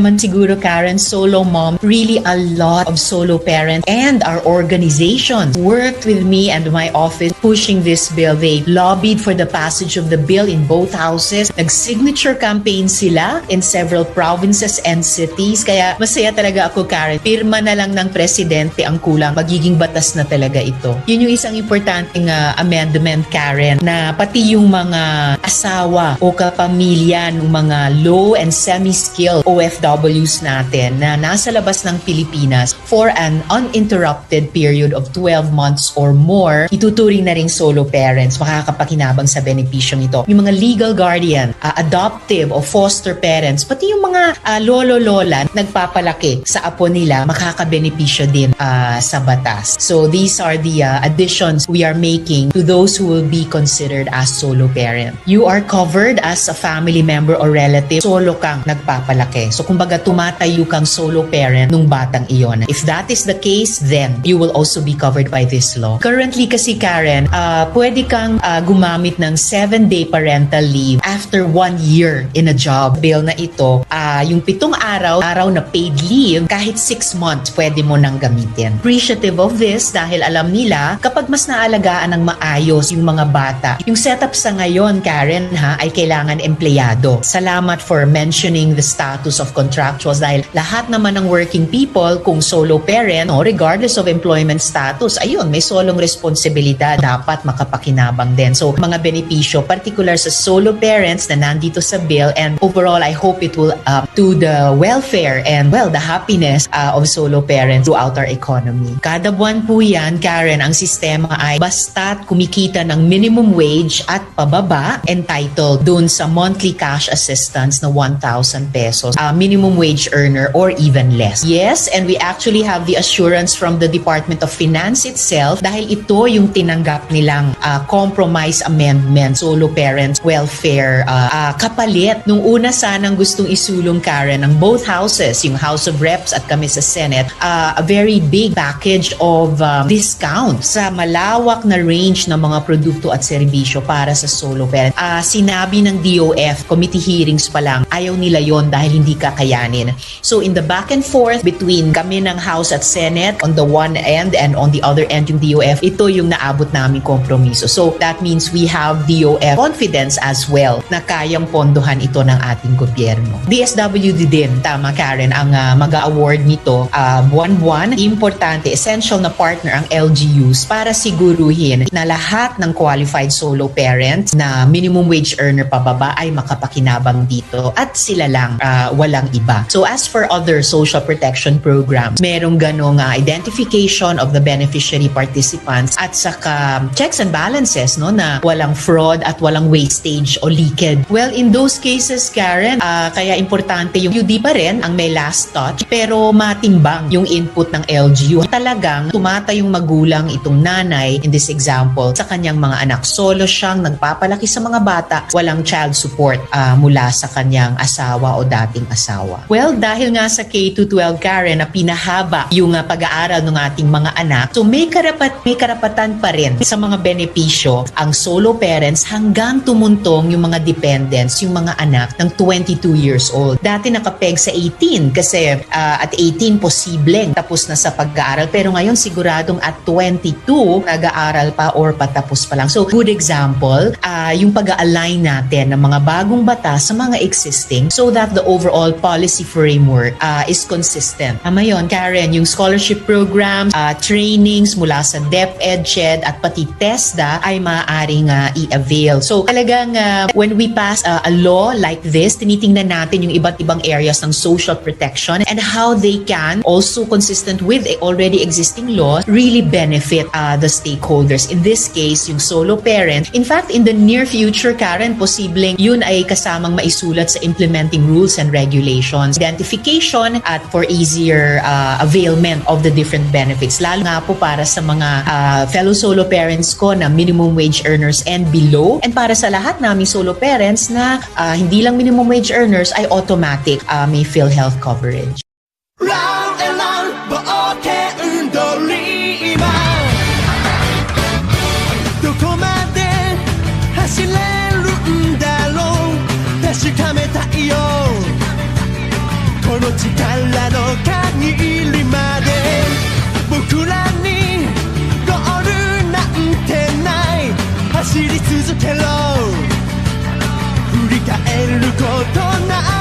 naman siguro, Karen, solo mom, really a lot of solo parents and our organization worked with me and my office pushing this bill. They lobbied for the passage of the bill in both houses. Nag-signature campaign sila in several provinces and cities. Kaya masaya talaga ako, Karen. Pirma na lang ng presidente ang kulang. Magiging batas na talaga ito. Yun yung isang importanteng amendment, Karen, na pati yung mga asawa o kapamilya ng mga low and semi-skilled OFWs natin na nasa labas ng Pilipinas for an uninterrupted period of 12 months or more, ituturing na ring solo parents, makakapakinabang sa benepisyong ito. Yung mga legal guardian, adoptive o foster parents, pati yung mga lolo-lola nagpapalaki sa apo nila, makakabenepisyo din sa batas. So these are the additions we are making to those who will be considered as solo parent. You are covered as a family member or relative, solo kang nagpapalaki. So kumbaga tumatayo kang solo parent nung batang iyon. If that is the case, then you will also be covered by this law. Currently kasi, Karen, pwede kang gumamit ng 7-day parental leave after 1 year in a job. Bill na ito, yung 7 araw na paid leave, kahit 6 months pwede mo nang gamitin. Appreciative of this dahil alam nila kapag mas naalagaan ng maayos yung mga bata. Yung setup sa ngayon, Karen, ay kailangan empleyado. Salamat for mentioning the status of contractuals dahil lahat naman ng working people, kung solo parent, regardless of employment status, ayun, may solong responsibilidad, dapat makapakinabang din. So, mga benepisyo, particular sa solo parents na nandito sa bill, and overall, I hope it will to the welfare and, well, the happiness of solo parents throughout our economy. Kada buwan po yan, Karen, ang sistema ay basta't kumikita ng minimum wage at pababa, entitled dun sa monthly cash assistance na 1,000 pesos, minimum wage earner or even less. Yes, and we actually have the assurance from the Department of Finance itself dahil ito yung tinanggap nilang compromise amendment, solo parents welfare kapalit. Nung una sanang gustong isulong, Karen, ng both houses, yung House of Reps at kami sa Senate, a very big package of discount sa malawak na range ng mga produkto at serbisyo para sa solo parent. Sinabi ng DOF, committee hearings pa lang, ayaw nila yon dahil hindi kakayanin. So in the back and forth between kami ng House at Senate on the one end and on the other end yung DOF, ito yung naabot namin kompromiso. So that means we have DOF confidence as well na kayang pondohan ito ng ating gobyerno. DSWD din, tama, Karen, ang mag-award nito buwan-buwan. Importante, essential na partner ang LGUs para siguruhin na lahat ng qualified solo parents na minimum wage earner pababa ay makapakinabang dito at sila lang, walang iba. So as for other social protection programs, merong ganong identification of the beneficiary participants at saka checks and balances, no, na walang fraud at walang wastage o leakage. Well, in those cases, Karen, kaya importante yung UD pa rin ang may last touch pero matimbang yung input ng LGU. Talagang tumatayong magulang itong nanay in this example sa kanyang mga anak. Solo siyang nagpapalaki sa mga bata, walang child support mula sa kanyang asawa o dating asawa. Well, dahil nga sa K-12, Karen, na pinahaba yung pag-aaral ng ating mga anak, so may karapatan pa rin sa mga benepisyo ang solo parents hanggang tumuntong yung mga dependents, yung mga anak ng 22 years old. Dati nakapeg sa 18 kasi at 18 posibleng tapos na sa pag-aaral pero ngayon siguradong at 22 nag-aaral pa or patapos pa lang. So good example, yung pag-align natin ng mga bagong batas sa mga existing so that the overall policy framework is consistent. Yun, Karen, yung scholarship programs, trainings mula sa DepEd, CHED at pati TESDA ay maaaring i-avail. So talagang when we pass a law like this, tinitingnan natin yung iba't ibang areas ng social protection and how they can also consistent with already existing laws really benefit the stakeholders. In this case, yung solo parent. In fact, in the near future, Karen, posibleng yun ay kasamang maisulat sa implementing rules and regulations, identification at for easier availment of the different benefits. Lalo nga po para sa mga fellow solo parents ko na minimum wage earners and below, and para sa lahat naming solo parents na hindi lang minimum wage earners ay automatic may PhilHealth coverage. Round and round, buoke 운돌리만どこまで走れるんだろう確かめたいよこの力の限りまで僕らにゴールなんてない走り続けろ振り返ることない